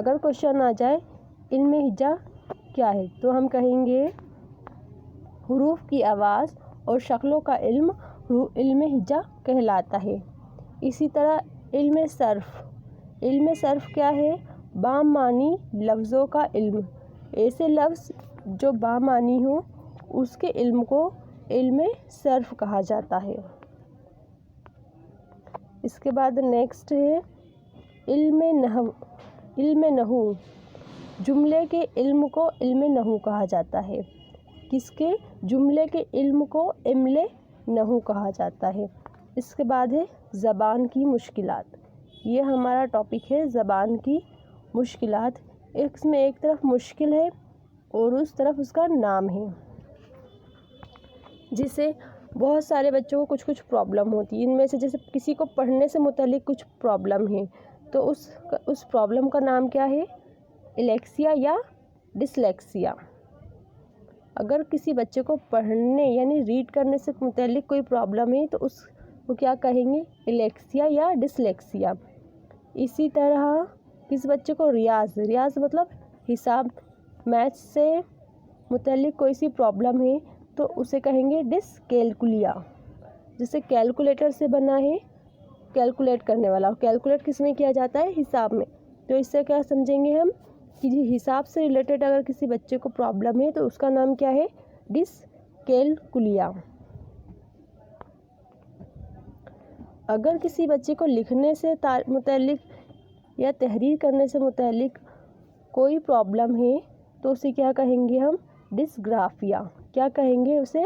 اگر کوشچن آ جائے علم ہجا کیا ہے تو ہم کہیں گے حروف کی آواز اور شکلوں کا علم علم ہجا کہلاتا ہے۔ اسی طرح علم صرف کیا ہے؟ بامعنی لفظوں کا علم۔ ایسے لفظ جو بامعنی ہوں اس کے علم کو علم صرف کہا جاتا ہے۔ اس کے بعد نیکسٹ ہے علم نحو۔ جملے کے علم کو علم نحو کہا جاتا ہے۔ کس کے؟ جملے کے علم کو علم نحو کہا جاتا ہے۔ اس کے بعد ہے زبان کی مشکلات۔ یہ ہمارا ٹاپک ہے زبان کی مشکلات۔ اس میں ایک طرف مشکل ہے اور اس طرف اس کا نام ہے، جس سے بہت سارے بچوں کو کچھ پرابلم ہوتی ہے۔ ان میں سے جیسے کسی کو پڑھنے سے متعلق کچھ پرابلم ہے تو اس پرابلم کا نام کیا ہے؟ الیکسیا یا ڈسلیکسیا۔ اگر کسی بچے کو پڑھنے یعنی ریڈ کرنے سے متعلق کوئی پرابلم ہے تو اس کو کیا کہیں گے؟ الیکسیا یا ڈسلیکسیا۔ اسی طرح کس بچے کو ریاض مطلب حساب میتھ سے متعلق کوئی سی پرابلم ہے تو اسے کہیں گے ڈسکیلکولیا، جسے کیلکولیٹر سے بنا ہے، کیلکولیٹ کرنے والا۔ کیلکولیٹ کس میں کیا جاتا ہے؟ حساب میں۔ تو اس سے کیا سمجھیں گے ہم کہ حساب سے ریلیٹڈ اگر کسی بچے کو پرابلم ہے تو اس کا نام کیا ہے؟ ڈسکیلکولیا۔ اگر کسی بچے کو لکھنے سے متعلق یا تحریر کرنے سے متعلق کوئی پرابلم ہے تو اسے کیا کہیں گے ہم؟ ڈسگرافیا۔ کیا کہیں گے اسے؟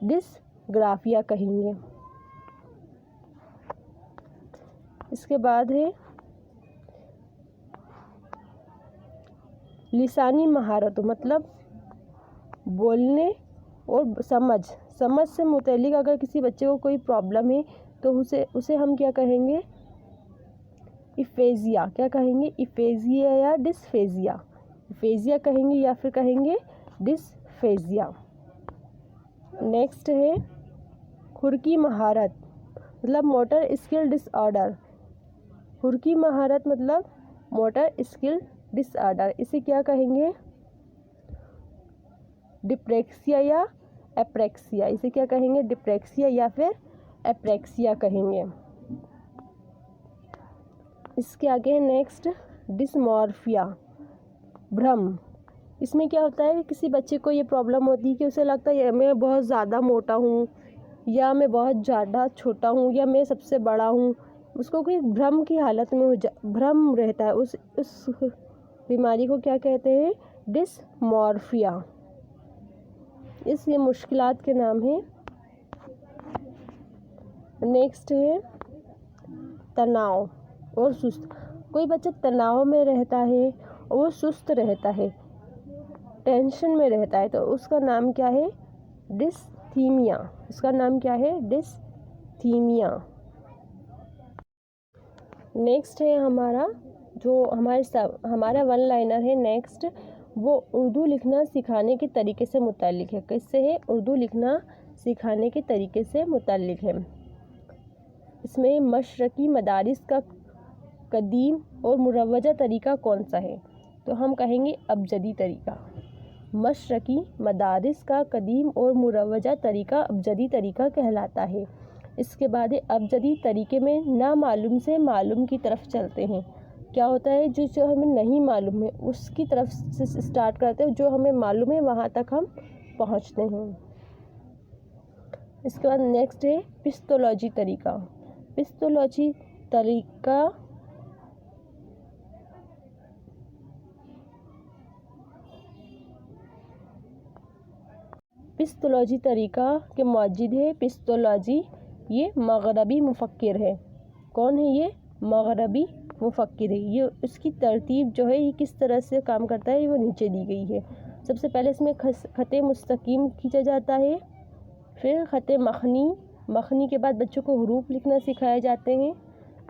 ڈسگرافیا کہیں گے۔ اس کے بعد ہے لسانی مہارت، مطلب بولنے اور سمجھ سے متعلق اگر کسی بچے کو کوئی پرابلم ہے تو اسے ہم کیا کہیں گے؟ ایفیزیا۔ کیا کہیں گے؟ ایفیزیا یا ڈسفیزیا۔ ایفیزیا کہیں گے یا پھر کہیں گے ڈسفیزیا۔ نیکسٹ ہے حرکی مہارت، مطلب موٹر اسکل ڈس آرڈر۔ حرکی مہارت مطلب موٹر اسکل ڈس آرڈر، اسے کیا کہیں گے؟ ڈپریکسیا یا ایپریکسیا۔ اسے کیا کہیں گے؟ ڈپریکسیا یا پھر ایپریکسیا کہیں گے۔ اس کے آگے نیکسٹ ڈسمورفیا، بھرم۔ اس میں کیا ہوتا ہے؟ کسی بچے کو یہ پرابلم ہوتی ہے کہ اسے لگتا ہے میں بہت زیادہ موٹا ہوں یا میں بہت زیادہ چھوٹا ہوں یا میں سب سے بڑا ہوں۔ اس کو کوئی بھرم کی حالت میں بھرم رہتا ہے، اس بیماری کو کیا کہتے ہیں؟ ڈسمورفیا۔ یہ مشکلات کے نام ہیں۔ نیکسٹ ہے تناؤ اور سست۔ کوئی بچہ تناؤ میں رہتا ہے اور وہ سست رہتا ہے، ٹینشن میں رہتا ہے تو اس کا نام کیا ہے؟ ڈستھیمیا۔ اس کا نام کیا ہے؟ ڈستھیمیا۔ نیکسٹ ہے ہمارا ون لائنر ہے نیکسٹ، وہ اردو لکھنا سکھانے کے طریقے سے متعلق ہے۔ کس سے ہے؟ اردو لکھنا سکھانے کے طریقے سے متعلق ہے۔ اس میں مشرقی مدارس کا قدیم اور مروجہ طریقہ کون سا ہے؟ تو ہم کہیں گے ابجدی طریقہ۔ مشرقی مدارس کا قدیم اور مروجہ طریقہ ابجدی طریقہ کہلاتا ہے۔ اس کے بعد ابجدی طریقے میں نامعلوم سے معلوم کی طرف چلتے ہیں۔ کیا ہوتا ہے؟ جو ہمیں نہیں معلوم ہے اس کی طرف سے سٹارٹ کرتے ہیں، جو ہمیں معلوم ہے وہاں تک ہم پہنچتے ہیں۔ اس کے بعد نیکسٹ ہے پستولوجی طریقہ۔ پستولوجی طریقہ کے موجد ہے پستولوجی، یہ مغربی مفکر ہے۔ کون ہے یہ؟ مغربی مفکر ہے۔ یہ اس کی ترتیب جو ہے یہ کس طرح سے کام کرتا ہے وہ نیچے دی گئی ہے۔ سب سے پہلے اس میں خط مستقیم کھینچا جاتا ہے، پھر خط مخنی کے بعد بچوں کو حروف لکھنا سکھائے جاتے ہیں،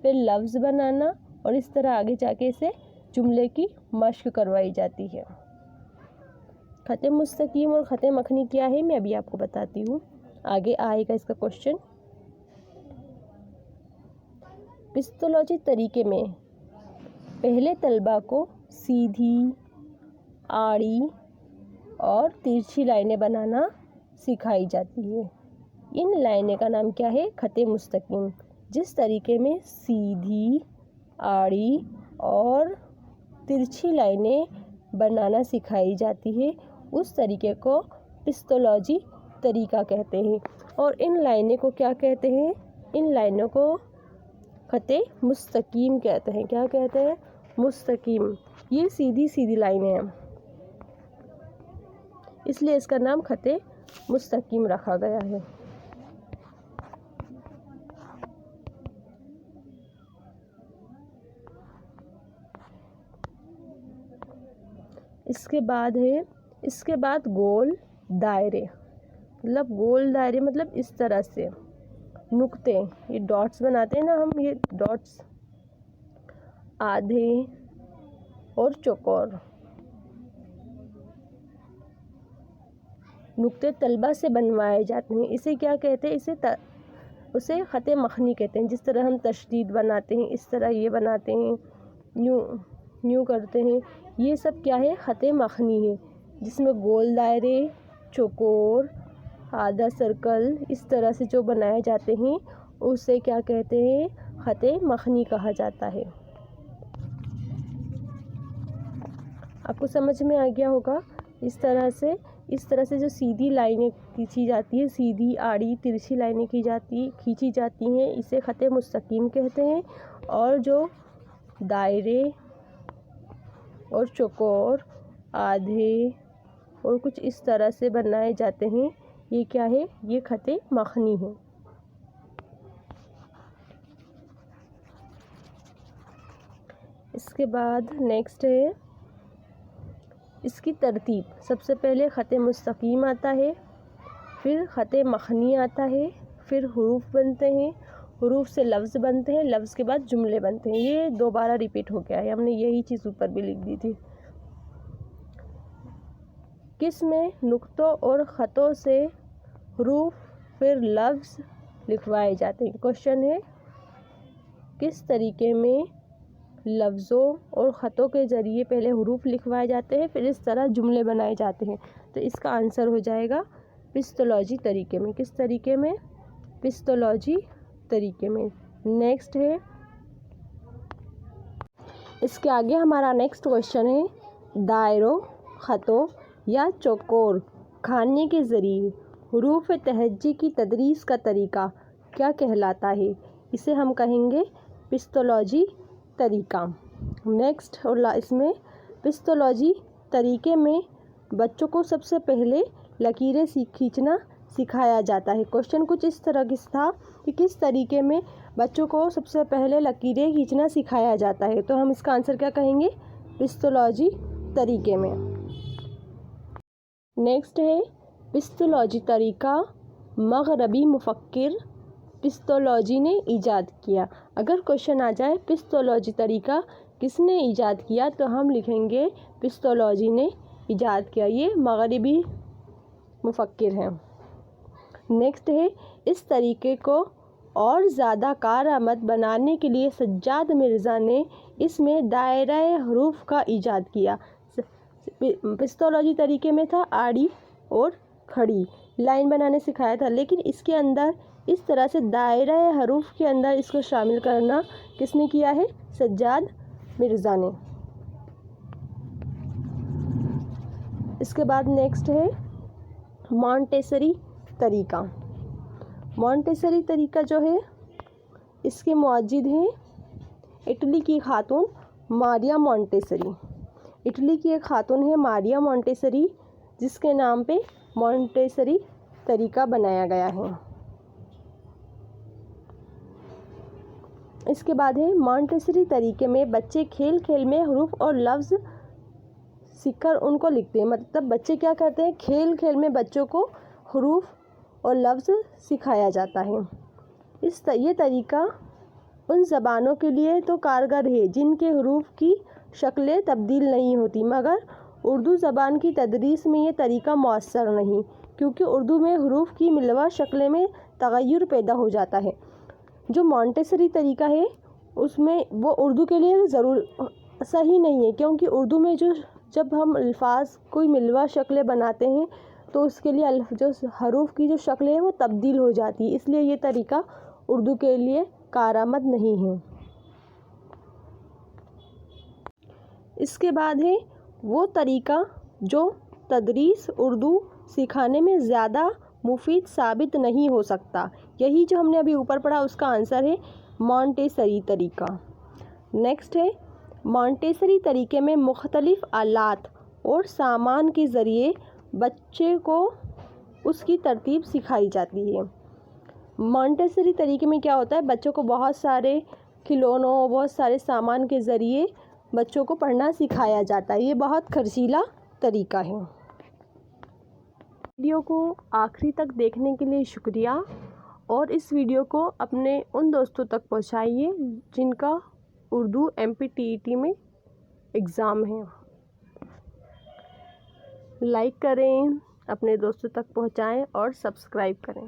پھر لفظ بنانا اور اس طرح آگے جا کے اسے جملے کی مشق کروائی جاتی ہے۔ خط مستقیم اور خط مخنی کیا ہے میں ابھی آپ کو بتاتی ہوں، آگے آئے گا اس کا کوشچن۔ پستولوجی طریقے میں پہلے طلبہ کو سیدھی، آڑی اور ترچھی لائنیں بنانا سکھائی جاتی ہے۔ ان لائنیں کا نام کیا ہے؟ خط مستقیم۔ جس طریقے میں سیدھی، آڑی اور ترچھی لائنیں بنانا سکھائی جاتی ہے اس طریقے کو پستولوجی طریقہ کہتے ہیں، اور ان لائنوں کو کیا کہتے ہیں؟ ان لائنوں کو خط مستقیم کہتے ہیں۔ کیا کہتے ہیں؟ مستقیم۔ یہ سیدھی سیدھی لائنیں ہیں، اس لیے اس کا نام خط مستقیم رکھا گیا ہے۔ اس کے بعد گول دائرے، مطلب گول دائرے مطلب اس طرح سے نقطے، یہ ڈاٹس بناتے ہیں نا ہم، یہ ڈاٹس آدھے اور چوکور نقطے طلبہ سے بنوائے جاتے ہیں۔ اسے کیا کہتے ہیں؟ اسے خط مخنی کہتے ہیں۔ جس طرح ہم تشدید بناتے ہیں اس طرح یہ بناتے ہیں، یوں کرتے ہیں، یہ سب کیا ہے؟ خط مخنی ہے، جس میں گول دائرے، چوکور، آدھا سرکل اس طرح سے جو بنائے جاتے ہیں اسے کیا کہتے ہیں؟ خط مخنی کہا جاتا ہے۔ آپ کو سمجھ میں آ گیا ہوگا۔ اس طرح سے جو سیدھی لائنیں کھینچی جاتی ہے، سیدھی، آڑی، ترچھی لائنیں کھینچی جاتی ہیں، اسے خط مستقیم کہتے ہیں، اور جو دائرے اور چوکور، آدھے اور کچھ اس طرح سے بنائے جاتے ہیں، یہ کیا ہے؟ یہ خط مخنی ہے۔ اس کے بعد نیکسٹ ہے اس کی ترتیب۔ سب سے پہلے خط مستقیم آتا ہے، پھر خط مخنی آتا ہے، پھر حروف بنتے ہیں، حروف سے لفظ بنتے ہیں، لفظ کے بعد جملے بنتے ہیں۔ یہ دوبارہ ریپیٹ ہو گیا ہے، ہم نے یہی چیز اوپر بھی لکھ دی تھی۔ کس میں نقطوں اور خطوں سے حروف پھر لفظ لکھوائے جاتے ہیں؟ کوشچن ہے کس طریقے میں لفظوں اور خطوں کے ذریعے پہلے حروف لکھوائے جاتے ہیں، پھر اس طرح جملے بنائے جاتے ہیں؟ تو اس کا آنسر ہو جائے گا پستولوجی طریقے میں۔ کس طریقے میں؟ پستولوجی طریقے میں۔ نیکسٹ ہے اس کے آگے ہمارا نیکسٹ کوشچن ہے دائروں، خطوں یا چوکور کھانے کے ذریعے حروف تہجی کی تدریس کا طریقہ کیا کہلاتا ہے؟ اسے ہم کہیں گے پستولوجی طریقہ۔ نیکسٹ اور اس میں پستولوجی طریقے میں بچوں کو سب سے پہلے لکیریں کھینچنا سکھایا جاتا ہے۔ کوشچن کچھ اس طرح کی تھا کہ کس طریقے میں بچوں کو سب سے پہلے لکیریں کھینچنا سکھایا جاتا ہے، تو ہم اس کا آنسر کیا کہیں گے؟ پستولوجی طریقے میں۔ نیکسٹ ہے پستولوجی طریقہ مغربی مفکر پستولوجی نے ایجاد کیا۔ اگر کوشچن آ جائے پستولوجی طریقہ کس نے ایجاد کیا تو ہم لکھیں گے پستولوجی نے ایجاد کیا، یہ مغربی مفکر ہیں۔ نیکسٹ ہے اس طریقے کو اور زیادہ کارآمد بنانے کے لیے سجاد مرزا نے اس میں دائرہ حروف کا ایجاد کیا۔ پستولوجی طریقے میں تھا آڑی اور کھڑی لائن بنانے سکھایا تھا، لیکن اس کے اندر اس طرح سے دائرہ حروف کے اندر اس کو شامل کرنا کس نے کیا ہے؟ سجاد مرزا نے۔ اس کے بعد نیکسٹ ہے مونٹیسری طریقہ۔ مونٹیسری طریقہ جو ہے اس کے موجد ہیں اٹلی کی خاتون ماریا مونٹیسری۔ اٹلی کی ایک خاتون ہے ماریا مونٹیسری، جس کے نام پہ مونٹیسری طریقہ بنایا گیا ہے۔ اس کے بعد ہے مونٹیسری طریقے میں بچے کھیل کھیل میں حروف اور لفظ سیکھ کر ان کو لکھتے ہیں۔ مطلب بچے کیا کرتے ہیں؟ کھیل کھیل میں بچوں کو حروف اور لفظ سکھایا جاتا ہے۔ یہ طریقہ ان زبانوں کے لیے تو کارگر ہے جن کے حروف کی شکلیں تبدیل نہیں ہوتی، مگر اردو زبان کی تدریس میں یہ طریقہ مؤثر نہیں، کیونکہ اردو میں حروف کی ملوہ شکل میں تغیر پیدا ہو جاتا ہے۔ جو مونٹیسری طریقہ ہے اس میں وہ اردو کے لیے صحیح نہیں ہے، کیونکہ اردو میں جب ہم الفاظ کوئی ملوا شکلیں بناتے ہیں تو اس کے لیے جو حروف کی جو شکل ہے وہ تبدیل ہو جاتی ہے، اس لیے یہ طریقہ اردو کے لیے کارآمد نہیں ہے۔ اس کے بعد ہے وہ طریقہ جو تدریس اردو سکھانے میں زیادہ مفید ثابت نہیں ہو سکتا۔ یہی جو ہم نے ابھی اوپر پڑھا اس کا آنسر ہے مونٹیسری طریقہ۔ نیکسٹ ہے مونٹیسری طریقے میں مختلف آلات اور سامان کے ذریعے بچے کو اس کی ترتیب سکھائی جاتی ہے۔ مونٹیسری طریقے میں کیا ہوتا ہے، بچوں کو بہت سارے کھلونوں، بہت سارے سامان کے ذریعے بچوں کو پڑھنا سکھایا جاتا ہے۔ یہ بہت خرچیلا طریقہ ہے۔ ویڈیو کو آخری تک دیکھنے کے لیے شکریہ، اور اس ویڈیو کو اپنے ان دوستوں تک پہنچائیے جن کا اردو MPTET میں ایگزام ہے۔ لائک کریں، اپنے دوستوں تک پہنچائیں اور سبسکرائب کریں۔